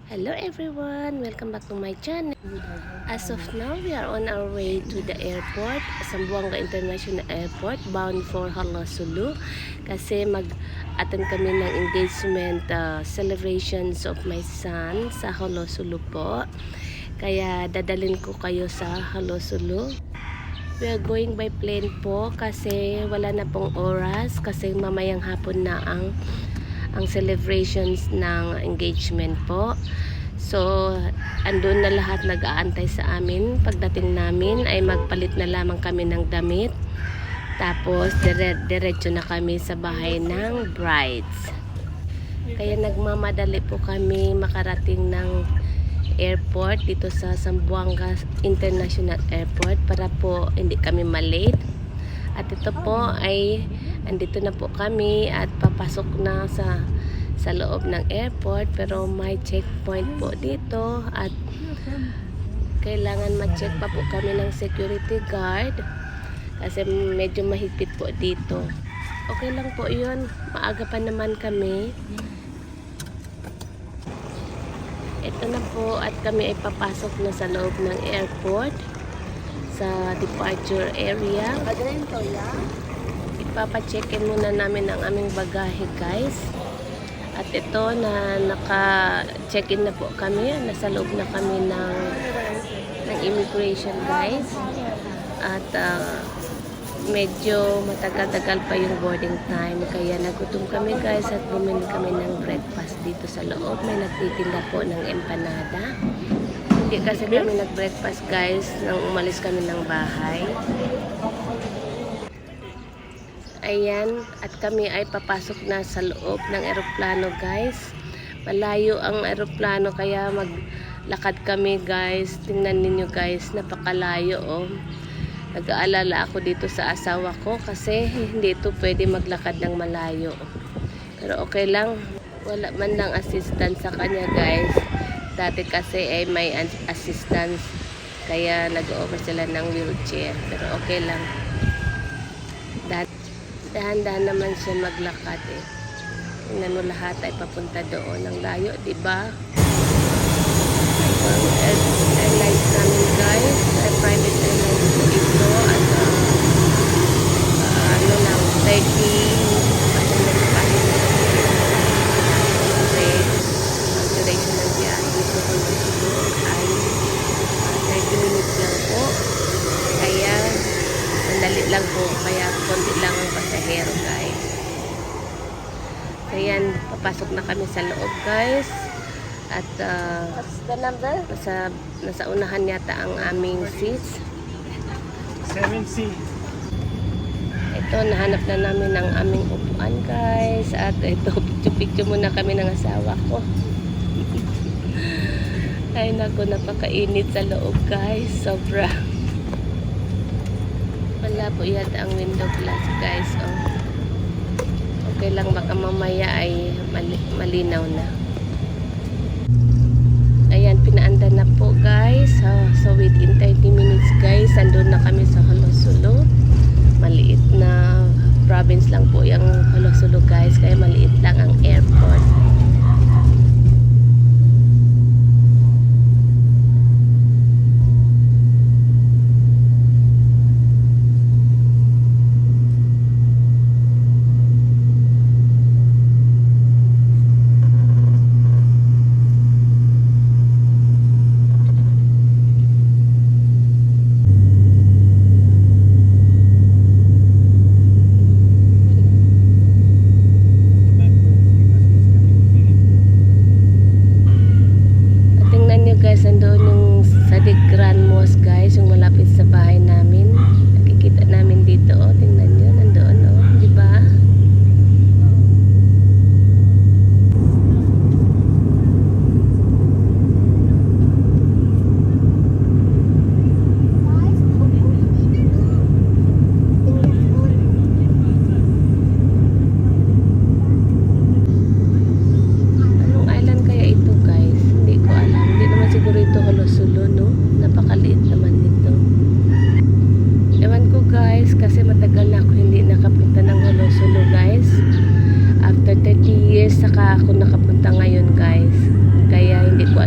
Hello everyone! Welcome back to my channel. As of now, we are on our way to the airport, Zamboanga International Airport, bound for Hala-Sulu. Kasi mag-attend kami ng engagement celebrations of my son sa Hala-Sulu po. Kaya dadalhin ko kayo sa Hala-Sulu. We are going by plane po kasi wala na pong oras kasi mamayang hapon na ang celebrations ng engagement po. So, andun na lahat nag-aantay sa amin. Pagdating namin ay magpalit na lamang kami ng damit. Tapos, diretso na kami sa bahay ng brides. Kaya nagmamadali po kami makarating ng airport dito sa Zamboanga International Airport para po hindi kami malate. At ito po ay andito na po kami at papasok na sa loob ng airport, pero may checkpoint po dito at kailangan ma-check pa po kami ng security guard kasi medyo mahigpit po dito. Okay lang po yun, maaga pa naman kami. Ito na po at kami ay papasok na sa loob ng airport sa departure area. Ipapacheck-in muna namin ang aming bagahe, guys. At ito na naka-check-in na po kami. Nasa loob na kami ng immigration, guys. At medyo matagal-tagal pa yung boarding time. Kaya nagutom kami, guys, at bumili kami ng breakfast dito sa loob. May nagtitinda po ng empanada. Hindi kasi kami nag-breakfast, guys, nang umalis kami ng bahay. Ayan, at kami ay papasok na sa loob ng eroplano, guys. Malayo ang eroplano kaya maglakad kami, guys. Tingnan ninyo, guys, napakalayo, oh. Nag-aalala ako dito sa asawa ko kasi hindi ito pwede maglakad ng malayo. Pero okay lang, wala man lang assistance sa kanya, guys. Dati kasi ay may assistance kaya nag-offer sila ng wheelchair. Pero okay lang. Dahan-dahan naman siya maglakad eh. Tingnan mo, lahat ay papunta doon. Ang layo, diba? Ang airlines namin, guys, ay private airlines po ito. At ano lang, 30 duration ng biyahe dito kung dito ay 30 minutes lang po. Kaya mandali lang po, kaya konti lang ang pasahero, guys. Ayan, papasok na kami sa loob, guys. At what's the number? Nasa unahan yata ang aming seats. 7C. Ito, nahanap na namin ang aming upuan, guys. At ito, picture muna kami ng asawa ko. Ay naku, napakainit sa loob, guys. Sobra. Wala po yata ang window glass, guys. Oh. Okay lang, baka mamaya ay malinaw na. Ayan, pinaanda na po, guys. So within 30 minutes, guys, andun na kami sa Hala-Sulu. Maliit na province lang po yung Hala-Sulu, guys. Kaya maliit lang ang airport. Guys, nandoon yung sa The Grand Mosque, guys, yung malapit sa bahay namin. Nakikita namin dito, oh, tingnan nyo, nandoon, oh, di ba? Anong island kaya ito, guys? Hindi ko alam. Hindi naman siguro ito Hala-Sulu, no? Napakaliit naman nito. Ewan ko, guys, kasi matagal na ako hindi nakapunta ng Hala-Sulu, guys. After 30 years, saka ako nakapunta ngayon, guys. Kaya hindi ko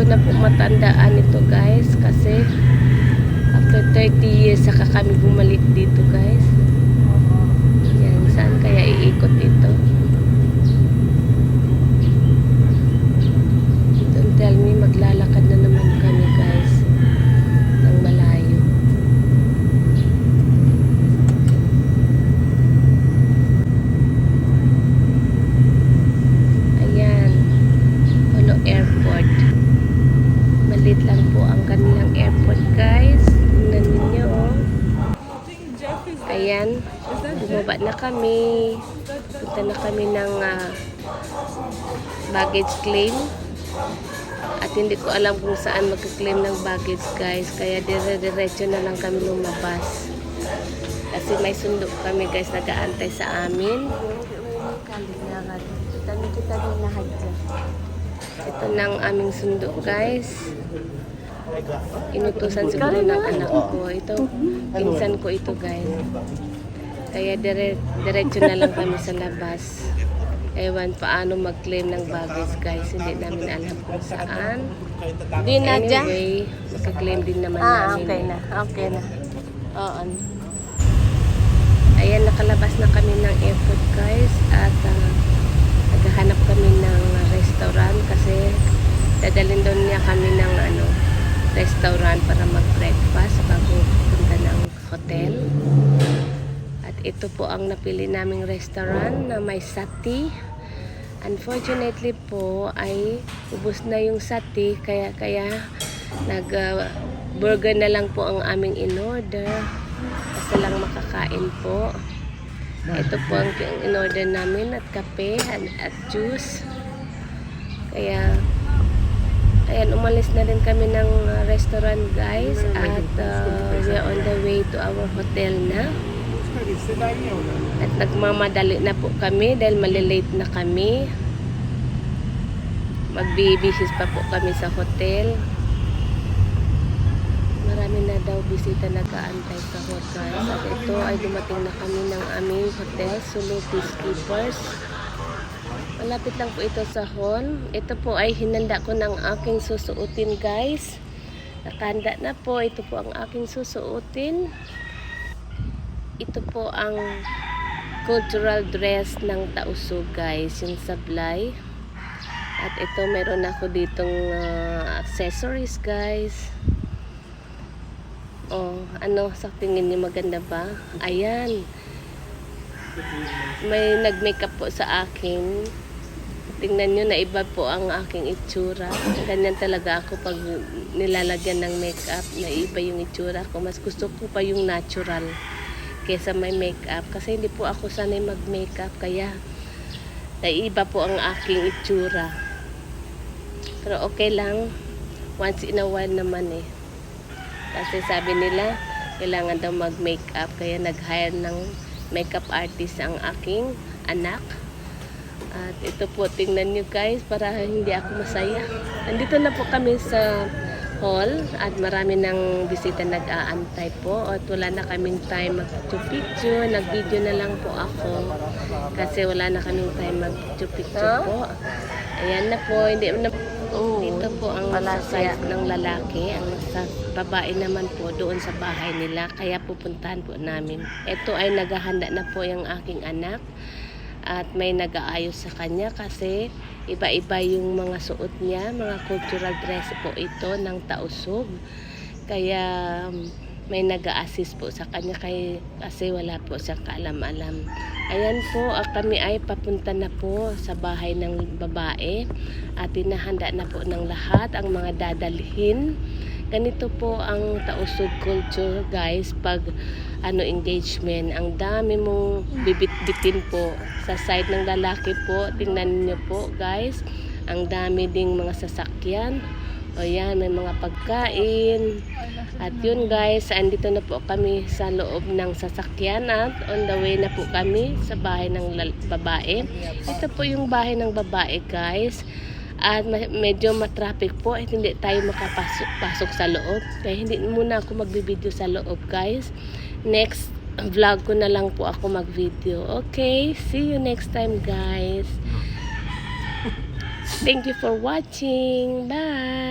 na po matandaan ito guys kasi after 30 years saka kami bumalik dito guys. Yan, saan kaya iikot ito? Don't tell me maglalakad na naman kami guys ng malayo. Ayan, Holo Airport. Malit lang po ang kanilang airport guys. Tingnan ninyo oh. Ayan, bumaba na kami. Punta na kami ng baggage claim. At hindi ko alam kung saan magka-claim ng baggage guys. Kaya dire-diretso na lang kami lumabas. Kasi may sundo kami guys nag-aantay sa amin. Ito na ang aming sundo guys. Inutusan siguro ng anak ko. Ito, pinsan ko ito guys. Kaya diretso na lang kami sa labas. Ewan paano mag-claim ng baggage guys. Hindi namin alam kung saan. Anyway, magka-claim din naman namin. Okay na. Okay na. Oo. Ayan, nakalabas na kami ng airport guys. At naghahanap kami ng restaurant kasi dadalhin doon niya kami ng restaurant para mag-breakfast bago punta ng hotel. At ito po ang napili naming restaurant na may sati. Unfortunately po ay ubos na yung sati kaya nag burger na lang po ang aming in-order. Basta lang makakain po. Ito po ang in-order namin at kape at juice. Kaya ayan, umalis na rin kami ng restaurant guys at we are on the way to our hotel na. At nagmamadali na po kami dahil malilate na kami. Magbibisis pa po kami sa hotel. Marami na daw bisita nag-aantay sa hotel. At ito ay dumating na kami ng aming hotel, Sulu Peacekeepers. Malapit lang po ito sa hall. Ito po ay hinanda ko ng aking susuotin guys. Nakahanda na po. Ito po ang aking susuotin. Ito po ang cultural dress ng Tausug guys. Yung sablay. At ito meron ako ditong accessories guys. Oh, sa tingin niyo maganda ba? Ayan. May nag-makeup po sa akin. Tingnan nyo na iba po ang aking itsura. Ganyan talaga ako pag nilalagyan ng makeup. Na iba yung itsura ko. Mas gusto ko pa yung natural kesa may makeup. Kasi hindi po ako sanay mag-makeup. Kaya naiba po ang aking itsura. Pero okay lang. Once in a while naman eh. Kasi sabi nila kailangan daw mag-makeup. Kaya nag-hire ng makeup artist ang aking anak. At ito po, tingnan nyo guys, para hindi ako masaya. Nandito na po kami sa hall at marami ng bisita nag-aantay po. At wala na kaming time mag-picture. Nag-video na lang po ako kasi wala na kaming time mag-picture po. Ayan na po, hindi na dito po ang sa size ng lalaki. Ang sa babae naman po doon sa bahay nila. Kaya pupuntahan po namin. Ito ay naghahanda na po yung aking anak. At may nag-aayos sa kanya kasi iba-iba yung mga suot niya. Mga cultural dress po ito ng Tausug. Kaya may nag-a-assist po sa kanya kasi wala po siyang kaalam-alam. Ayan po, kami ay papunta na po sa bahay ng babae. At tinahanda na po ng lahat ang mga dadalhin. Ganito po ang Tausug culture guys pag engagement. Ang dami mong bibit-bitin po sa side ng lalaki po. Tingnan niyo po guys. Ang dami ding mga sasakyan. O yan, may mga pagkain. At yun guys, andito na po kami sa loob ng sasakyan at on the way na po kami sa bahay ng babae. Ito po yung bahay ng babae guys. At medyo matraffic po at hindi tayo makapasok sa loob. Kaya hindi muna ako magbibideo sa loob guys. Next vlog ko na lang po ako mag-video. Okay, see you next time guys. Thank you for watching. Bye!